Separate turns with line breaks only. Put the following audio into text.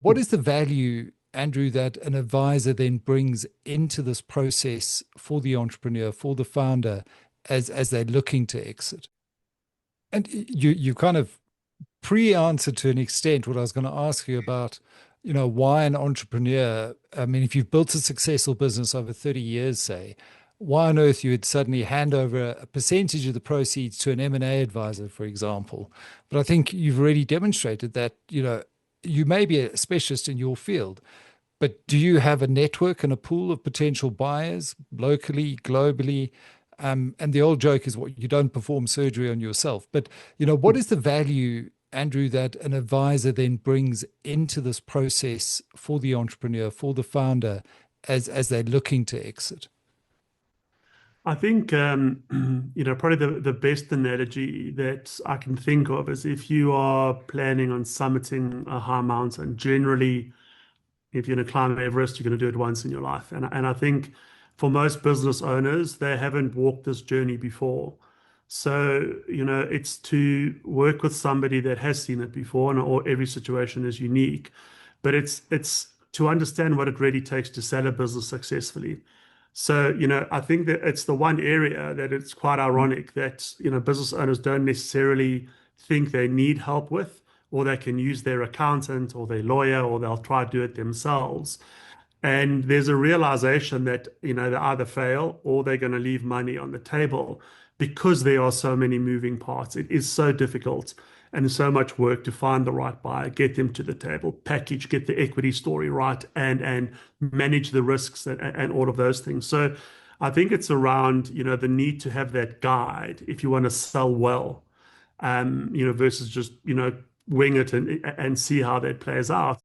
What is the value, Andrew, that an advisor then brings into this process for the entrepreneur, for the founder, as they're looking to exit? And you kind of pre-answered to an extent what I was going to ask you about, why an entrepreneur. I mean, if you've built a successful business over 30 years, say, why on earth you would suddenly hand over a percentage of the proceeds to an M&A advisor, for example? But I think you've already demonstrated that, you may be a specialist in your field, but do you have a network and a pool of potential buyers locally, globally? And the old joke is what you don't perform surgery on yourself. But what is the value, Andrew, that an advisor then brings into this process for the entrepreneur, for the founder, as they're looking to exit?
I think probably the best analogy that I can think of is if you are planning on summiting a high mountain. Generally, if you're going to climb Everest, you're going to do it once in your life. And I think for most business owners, they haven't walked this journey before. So, it's to work with somebody that has seen it before, and or every situation is unique, but it's to understand what it really takes to sell a business successfully. So, I think that it's the one area that it's quite ironic that, business owners don't necessarily think they need help with, or they can use their accountant or their lawyer, or they'll try to do it themselves. And there's a realization that, they either fail or they're going to leave money on the table because there are so many moving parts. It is so difficult and so much work to find the right buyer, get them to the table, package, get the equity story right, and manage the risks and all of those things. So I think it's around, the need to have that guide if you want to sell well, versus just, wing it and see how that plays out.